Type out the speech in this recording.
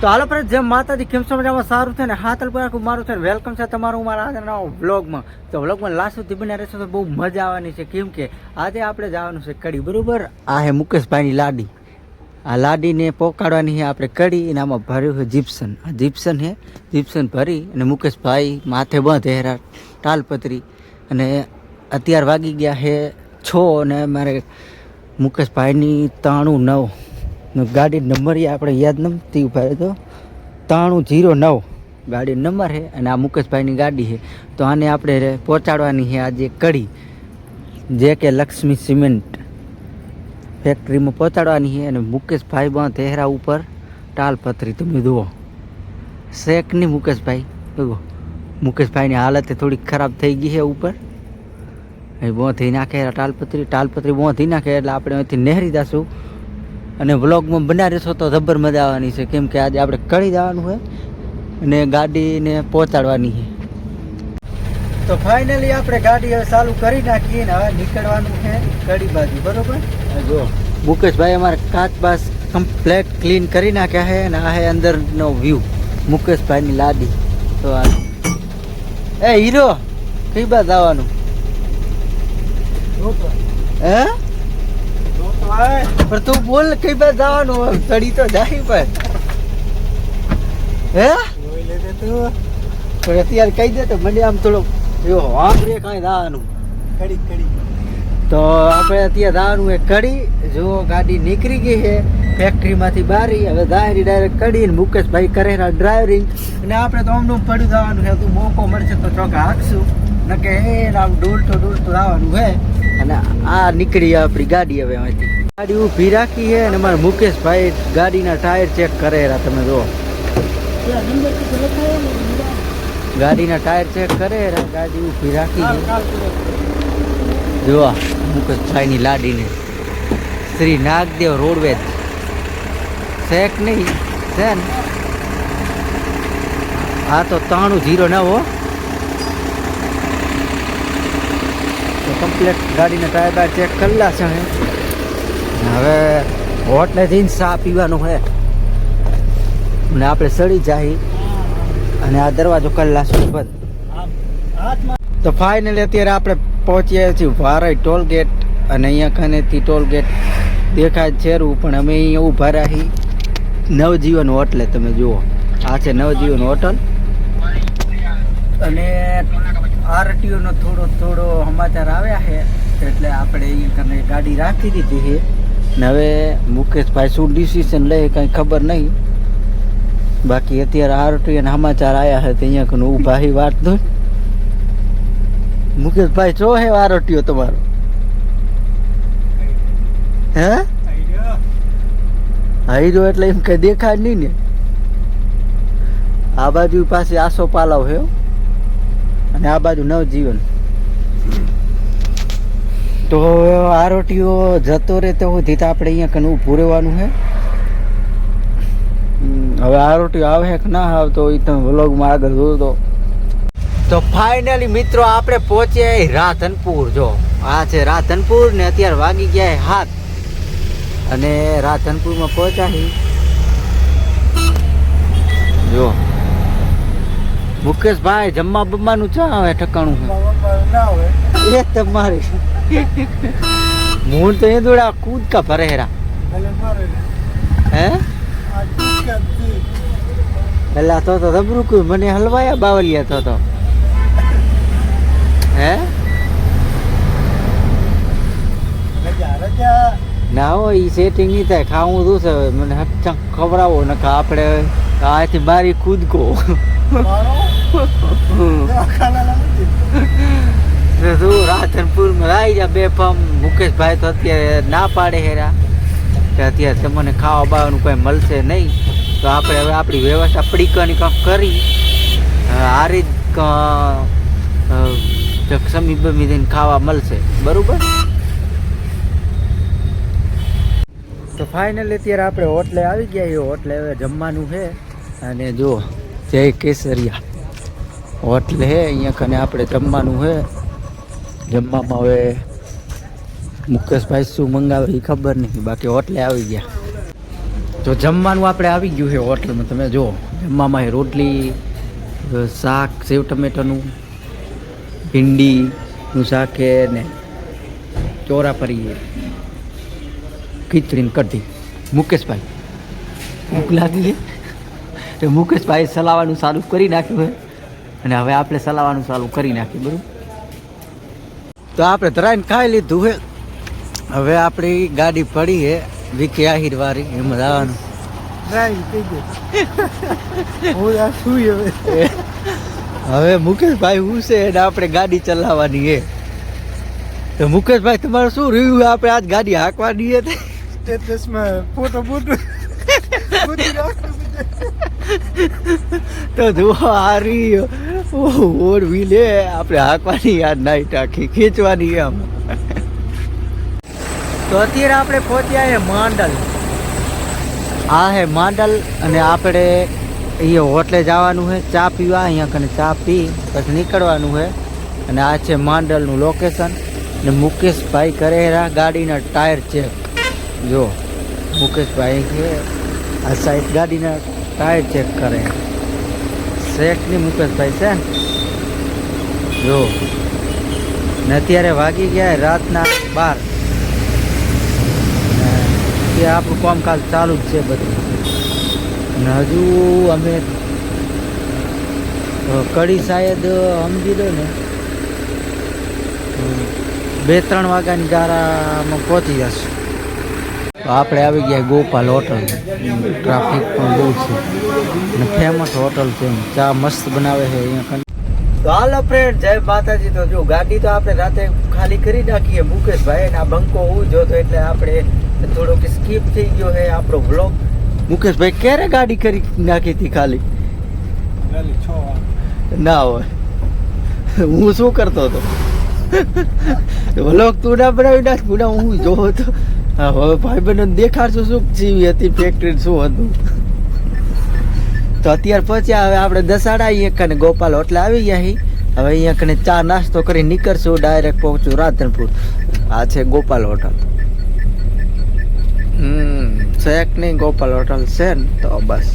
તો હાલો પર જેમ માતાજી કેમ છો મજામાં સારું છે ને હાથ આખું મારું છે વેલકમ છે તમારું મારા આજે નવા વ્લોગમાં. તો વ્લોગમાં લાસ્ટ સુધી બને રહેશો તો બહુ મજા આવવાની છે, કેમ કે આજે આપણે જવાનું છે કડી. બરોબર, આ હે મુકેશભાઈની લાડી. આ લાડીને પોકાડવાની છે આપણે કડી, અને આમાં ભર્યું છે જીપ્સન. આ જીપ્સન છે, જીપ્સન ભરી અને મુકેશભાઈ માથે બાંધે હેરા તાલપત્રી. અને અત્યાર વાગી ગયા છે 6 અને મારે મુકેશભાઈની 93 ગાડી નંબર આપણે યાદ નથી ઉભા તો 9309 ગાડી નંબર છે અને આ મુકેશભાઈની ગાડી છે. તો આને આપણે પહોંચાડવાની છે આજે કડી, જે કે લક્ષ્મી સિમેન્ટ ફેક્ટરીમાં પહોંચાડવાની છે. અને મુકેશભાઈ બાંધ તેહરા ઉપર તાલપત્રી તમે જુઓ શેક નહીં મુકેશભાઈ. જુઓ મુકેશભાઈની હાલત થોડીક ખરાબ થઈ ગઈ છે ઉપર. એ બોંધી નાખે તાલપત્રી બોંધી નાખે એટલે આપણે અહીંથી નહેરી જશું. અને વ્લોગમાં બનાવી રહેશો તો જબર મજા આવવાની છે, કેમ કે આજે આપણે કડી જવાનું છે અને ગાડીને પહોંચાડવાની છે. તો ફાઇનલી આપણે ગાડી હવે ચાલુ કરી નાખીએ ને હવે નીકળવાનું છે કડી બાજુ. બરોબર, જો મુકેશભાઈ અમારે કાચ બાસ કમ્પ્લેટ ક્લીન કરી નાખ્યા છે અને આ છે અંદરનો વ્યૂ મુકેશભાઈની લાડી. તો એ હીરો કઈ બાદ આવવાનું હે? પણ તું બોલ કઈ બાદ જવાનું? કડી તો જાય પણ હે પણ અત્યારે કહી દે તો મને આમ થોડો એવો વાંભરે કાંઈ જવાનું કડી. તો આપણે અત્યારે જવાનું એ કડી. જો ગાડી નીકળી ગઈ છે ફેક્ટરીમાંથી બારી, હવે ડાયરેક્ટ કડી. મુકેશભાઈ કરે ડ્રાઇવિંગ અને આપણે તો આમનું પડ્યું જવાનું છે. તું મોકો મળશે તો ચોકા હાંકશું, નકે એ આમ ડોલતો આવવાનું છે. અને આ નીકળી આપણી ગાડી. હવે અહીંથી ગાડી ઊભી રાખી છે અને અમારા મુકેશભાઈ ગાડીના ટાયર ચેક કરેલા. તમે જુઓ ગાડીના ટાયર ચેક કરેલા, ગાડી ઊભી રાખી છે. જોવા મુકેશભાઈની લાડીને શ્રી નાગદેવ રોડવેજ શેક નહીં છે ને. આ તો 9309 કમ્પ્લેટ ગાડીના ટાયર બાર ચેક કરેલા છે. હવે હોટલે જઈને ચા પીવાનું છે અને આપણે સડી જાય અને આ દરવાજો કરેલા છે બંધ. તો ફાઇનલી અત્યારે આપણે પહોંચ્યા છીએ વારઈ ટોલ ગેટ. અને અહીંયા ખાનેથી ટોલ ગેટ દેખાય છે પણ અમે અહીંયા ઊભા રહી નવજીવન હોટલે. તમે જુઓ આ છે નવજીવન હોટલ. અને આરટીઓનો થોડો સમાચાર આવ્યા છે એટલે આપણે અહીંયા ગાડી રાખી દીધી છે. ને હવે મુકેશભાઈ શું ડિસિઝન લે કંઈ ખબર નહીં. બાકી અત્યારે આરટીઓના સમાચાર આવ્યા છે તો અહીંયા કને ઊભા હી વાત દો. મુકેશભાઈ છો હે આરટીઓ તમારો હે? હાઈરો એટલે એમ કઈ દેખાય નહીં ને. આ બાજુ પાસે આસો પાલાવ છે અને આ બાજુ નવજીવન. તો આરોટીઓ જતો રહે તો સુધી તો આપણે અહીંયા કને ઊભું રહેવાનું છે. હવે આરોટીઓ આવે કે ના આવતો એ તમે વ્લોગમાં આગળ જોજો. તો ફાઇનલી મિત્રો આપણે પહોંચ્યા રાધનપુર. જો આ છે રાધનપુર ને અત્યારે વાગી ગયા 7 અને રાધનપુરમાં પહોંચ્યા. જો મુકેશભાઈ જમવા બમ્માનું ચા આવે ઠકાણું એ તમારે મૂળ તો એ દોડા કૂદકા ભરેરા હે પેલા તો રબરું કોઈ મને હલવાયા બાવલિયા તો હે ના હોય એ સેટિંગ નહીં થાય. ખાવું શું છે મને હચક ખવડાવો ને આપણે આથી બારી કૂદકો રાધનપુરમાં આવી જા બેફામ. મુકેશભાઈ તો અત્યારે ના પાડે હેરા કે અત્યારે તમને ખાવા બાવાનું કંઈ મળશે નહીં. તો આપણે હવે આપણી વ્યવસ્થા પડીકવાની કંઈક કરી આ રીત સમી બમી દઈને ખાવા મળશે. બરાબર. તો ફાઇનલી અત્યારે આપણે હોટલે આવી ગયા. એ હોટલે હવે જમવાનું છે. અને જો જય કેસરિયા હોટલ છે અહીંયા કને આપણે જમવાનું છે. જમવામાં હવે મુકેશભાઈ શું મંગાવે એ ખબર નહીં, બાકી હોટલે આવી ગયા. તો જમવાનું આપણે આવી ગયું છે હોટલમાં. તમે જુઓ જમવામાં રોટલી, શાક, સેવ ટમેટાનું, ભીંડીનું શાક છે ને ચોરાપરી, ખીચડી ને કઢી. મુકેશભાઈ ભૂખ લાગી છે તો મુકેશભાઈ સલાવાનું ચાલુ કરી નાખ્યું છે અને હવે આપણે સલાવાનું ચાલુ કરી નાખ્યું. બરાબર, તો આપણે ધરાઈને ખાઈ લીધું છે. હવે આપણી ગાડી પડી છે વિકી આહિર વાળી, એમાં જવાનું. હવે મુકેશભાઈ હું છે ને આપણે ગાડી ચલાવવાની છે. તો મુકેશભાઈ તમારું શું રહ્યું? આપણે આજ ગાડી હાંકવાની છે. તો જુઓ હારી ઓરવી લે આપણે હાંકવાની યાદ નાઈટ આખી ખીંચવાની આમ. તો અત્યારે આપણે પહોંચ્યા છે માંડલ. આ હે માંડલ અને આપણે અહીંયા હોટલે જવાનું છે ચા પીવા. અહીંયા કને ચા પી પછી નીકળવાનું છે. અને આ છે માંડલનું લોકેશન. ને મુકેશભાઈ કરે ગાડીના ટાયર ચેક. જો મુકેશભાઈ છે આ સાઈડ ગાડીના ટાયર ચેક કરે. શેખની મુકેશભાઈ છે ને. જો ને અત્યારે વાગી ગયા રાતના 12. કે આપણું કામકાજ ચાલુ જ છે બધું. અને હજુ અમે કડી શાયદ સમજી લો ને 2-3 વાગ્યાની ગારામાં પહોંચી જશું. આપણે આવી ગયા ગોપાલ હોટલ. ટ્રાફિક પણ બહુ છે અને ફેમસ હોટલ છે. ચા મસ્ત બનાવે છે અહીંયા. તો હાલો ફ્રેન્ડ, જય માતાજી. તો જો ગાડી તો આપણે રાતે ખાલી કરી નાખીએ મુકેશભાઈ ને આ બંકો હું જોતો એટલે આપણે થોડોક સ્કીપ થઈ ગયો છે આપણો વ્લોગ. મુકેશભાઈ ક્યારે ગાડી કરી નાખી હતી ખાલી? ના હોય, હું શું કરતો હતો? વ્લોગ તું ના બનાવી નાખ, પુના હું જોવો તો. હા, હવે ભાઈ બહેનો દેખાડશું શું જીવી હતી ફેક્ટરી શું હતું. તો અત્યારે પહોંચ્યા હવે આપણે દસાડા અહીંયા કને ગોપાલ હોટલે આવી ગયા છીએ. હવે અહીંયા કને ચા નાસ્તો કરી નીકળશું, ડાયરેક્ટ પહોંચું રાધનપુર. આ છે ગોપાલ હોટલ. શેખ નહીં ગોપાલ હોટલ છે ને, તો બસ